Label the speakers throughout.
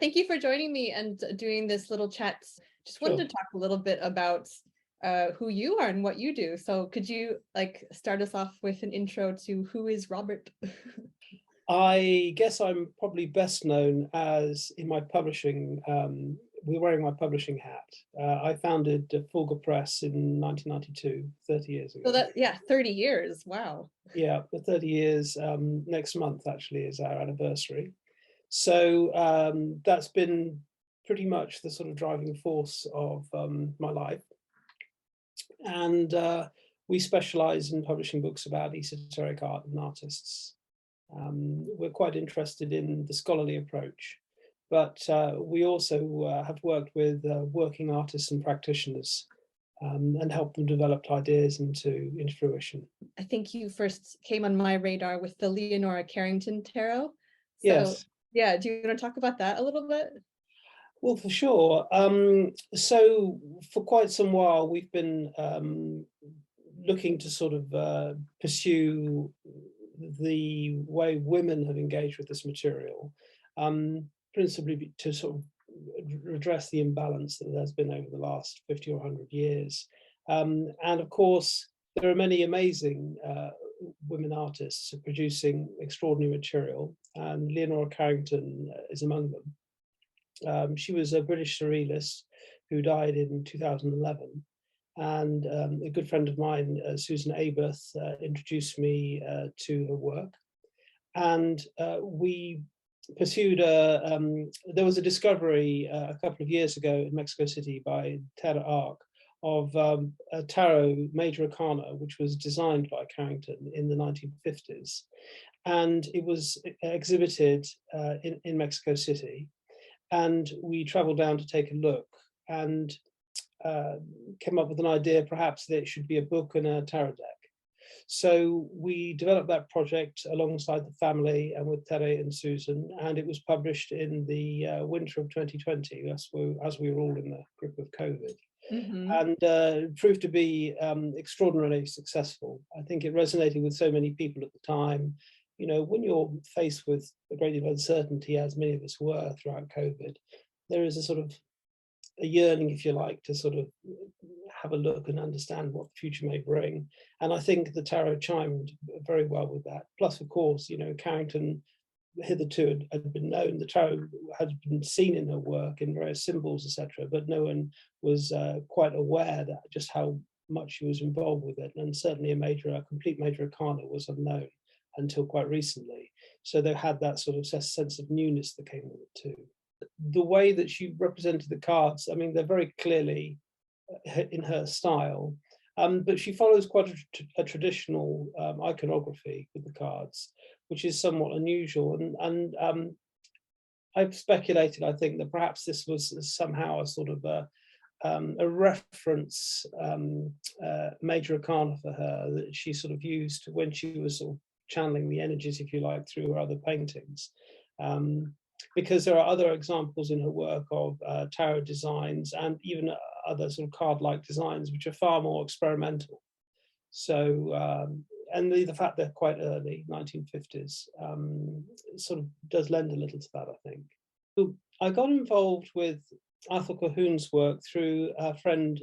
Speaker 1: thank you for joining me and doing this little chat. Just wanted to talk a little bit about who you are and what you do. So could you start us off with an intro to who is Robert?
Speaker 2: I guess I'm probably best known as in my publishing, we're wearing my publishing hat. I founded Fulgur Press in 1992, 30 years ago.
Speaker 1: So yeah, 30 years, wow.
Speaker 2: Yeah, the 30 years, next month actually is our anniversary. So that's been pretty much the sort of driving force of my life. And we specialize in publishing books about esoteric art and artists. We're quite interested in the scholarly approach, but we also have worked with working artists and practitioners and helped them develop ideas into fruition.
Speaker 1: I think you first came on my radar with the Leonora Carrington Taro. So,
Speaker 2: yes.
Speaker 1: Yeah, do you want to talk about that a little bit?
Speaker 2: Well, for sure. So for quite some while, we've been looking to sort of pursue the way women have engaged with this material, principally to sort of address the imbalance that there's been over the last 50 or 100 years. And of course, there are many amazing women artists producing extraordinary material, and Leonora Carrington is among them. She was a British surrealist who died in 2011. And a good friend of mine, Susan Aberth, introduced me to her work. And we pursued there was a discovery a couple of years ago in Mexico City by Taro of a Taro Major Arcana, which was designed by Carrington in the 1950s. And it was exhibited in Mexico City. And we traveled down to take a look and came up with an idea perhaps that it should be a book and a tarot deck. So we developed that project alongside the family and with Tere and Susan, and it was published in the winter of 2020 as we were all in the grip of COVID. Mm-hmm. And it proved to be extraordinarily successful. I think it resonated with so many people at the time. You know, when you're faced with a great deal of uncertainty, as many of us were throughout COVID, there is a sort of a yearning, if you like, to sort of have a look and understand what the future may bring. And I think the tarot chimed very well with that. Plus, of course, you know, Carrington hitherto had been known, the tarot had been seen in her work in various symbols, etc., but no one was quite aware that just how much she was involved with it. And certainly a complete major arcana was unknown until quite recently. So they had that sort of sense of newness that came with it too. The way that she represented the cards, I mean, they're very clearly in her style, but she follows quite a traditional iconography with the cards, which is somewhat unusual. And I've speculated, I think, that perhaps this was somehow a sort of a reference major arcana for her that she sort of used when she was sort of channeling the energies, if you like, through her other paintings. Because there are other examples in her work of tarot designs and even other sort of card-like designs, which are far more experimental. So, and the fact they're quite early, 1950s, sort of does lend a little to that, I think. So I got involved with Ithell Colquhoun's work through a friend,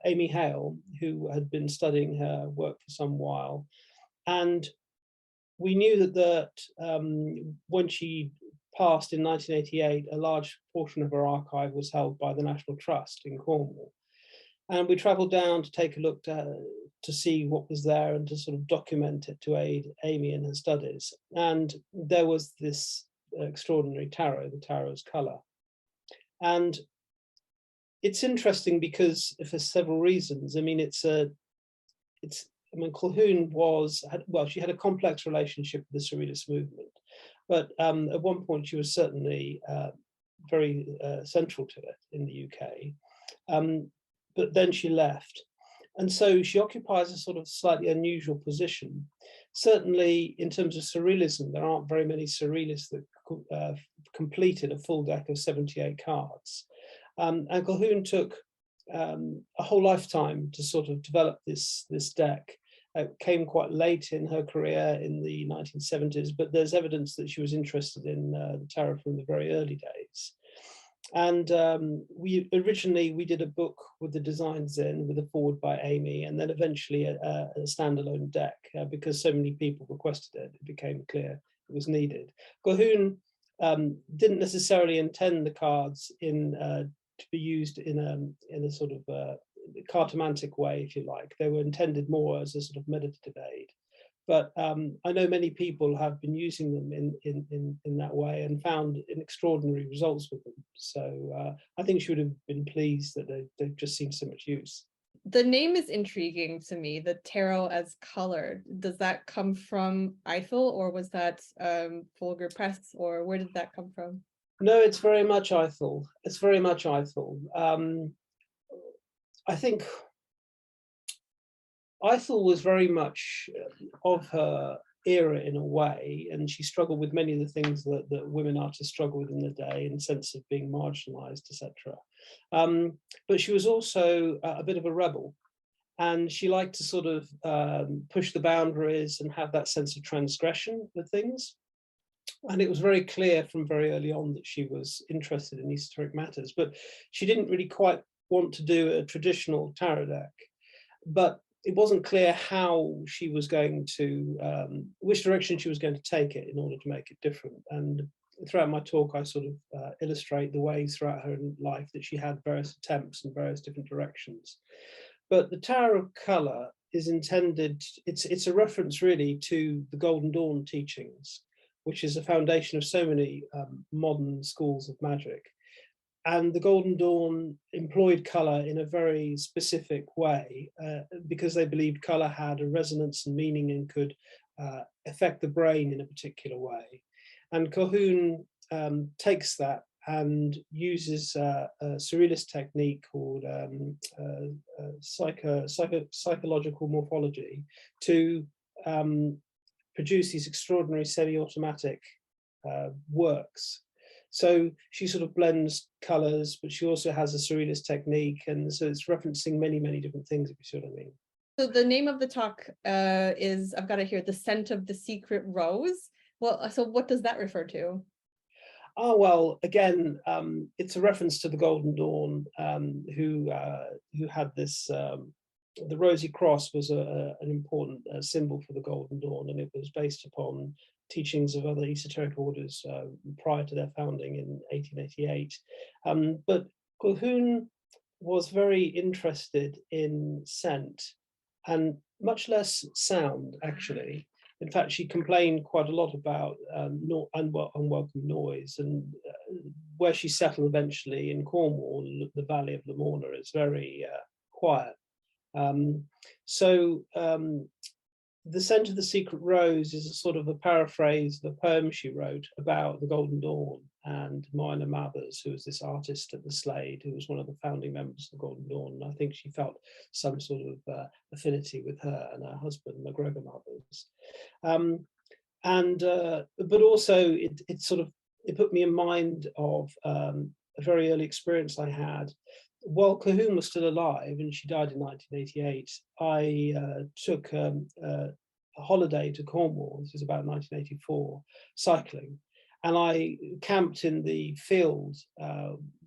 Speaker 2: Amy Hale, who had been studying her work for some while. And we knew that when she passed in 1988, a large portion of her archive was held by the National Trust in Cornwall. And we travelled down to take a look to see what was there and to sort of document it to aid Amy in her studies. And there was this extraordinary tarot, the Taro's colour. And it's interesting because for several reasons. I mean, Colquhoun she had a complex relationship with the Surrealist movement, but at one point she was certainly very central to it in the UK. But then she left. And so she occupies a sort of slightly unusual position. Certainly in terms of Surrealism, there aren't very many Surrealists that completed a full deck of 78 cards. And Colquhoun took a whole lifetime to sort of develop this deck. came quite late in her career in the 1970s, but there's evidence that she was interested in the tarot from the very early days. And we did a book with the designs in, with a foreword by Amy, and then eventually a standalone deck, because so many people requested it. It became clear it was needed. Colquhoun didn't necessarily intend the cards to be used in a sort of cartomantic way, if you like. They were intended more as a sort of meditative aid. But I know many people have been using them in that way and found extraordinary results with them. So I think she would have been pleased that they've just seen so much use.
Speaker 1: The name is intriguing to me, the tarot as color. Does that come from Ithell, or was that Fulgur Press, or where did that come from?
Speaker 2: No, it's very much Ithell. It's very much Ithell. I think Ithell was very much of her era in a way, and she struggled with many of the things that women artists struggle with in the day, in the sense of being marginalized, etc. But she was also a bit of a rebel, and she liked to sort of push the boundaries and have that sense of transgression with things. And it was very clear from very early on that she was interested in esoteric matters, but she didn't really quite want to do a traditional tarot deck. But it wasn't clear how she was going to, which direction she was going to take it in order to make it different. And throughout my talk, I sort of illustrate the ways throughout her life that she had various attempts in various different directions. But the Tower of Colour is intended, it's a reference really to the Golden Dawn teachings, which is a foundation of so many modern schools of magic. And the Golden Dawn employed colour in a very specific way because they believed colour had a resonance and meaning and could affect the brain in a particular way. And Colquhoun takes that and uses a surrealist technique called psychological morphology to produce these extraordinary semi-automatic works. So she sort of blends colors, but she also has a surrealist technique. And so it's referencing many, many different things, if you see what I mean.
Speaker 1: So the name of the talk is, I've got it here, The Scent of the Secret Rose. Well, so what does that refer to?
Speaker 2: Oh, well, again, it's a reference to the Golden Dawn, who had this, the Rosy Cross was an important symbol for the Golden Dawn, and it was based upon teachings of other esoteric orders prior to their founding in 1888. But Colquhoun was very interested in scent and much less sound, actually. In fact, she complained quite a lot about unwelcome noise, and where she settled eventually in Cornwall, the Valley of Lamorna is very quiet. The Scent of the Secret Rose is a sort of a paraphrase of a poem she wrote about the Golden Dawn and Minor Mathers, who was this artist at the Slade, who was one of the founding members of the Golden Dawn. And I think she felt some sort of affinity with her and her husband, MacGregor Mathers. But also it put me in mind of a very early experience I had. While Colquhoun was still alive, and she died in 1988, I took a holiday to Cornwall. This was about 1984, cycling. And I camped in the field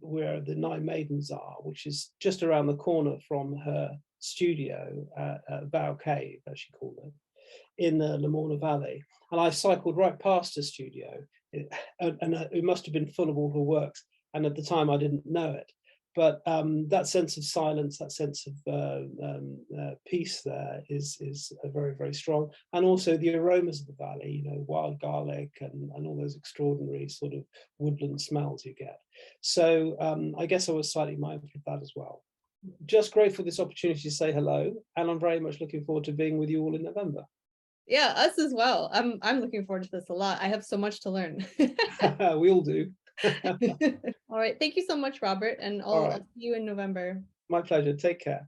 Speaker 2: where the Nine Maidens are, which is just around the corner from her studio at Bow Cave, as she called it, in the Lamorna Valley. And I cycled right past her studio, and it must have been full of all her works. And at the time, I didn't know it. But that sense of silence, that sense of peace there is very, very strong. And also the aromas of the valley, you know, wild garlic and all those extraordinary sort of woodland smells you get. So I guess I was slightly mindful of that as well. Just grateful for this opportunity to say hello. And I'm very much looking forward to being with you all in November.
Speaker 1: Yeah, us as well. I'm looking forward to this a lot. I have so much to learn.
Speaker 2: We all do.
Speaker 1: All right. Thank you so much, Robert. And I'll see you in November.
Speaker 2: My pleasure. Take care.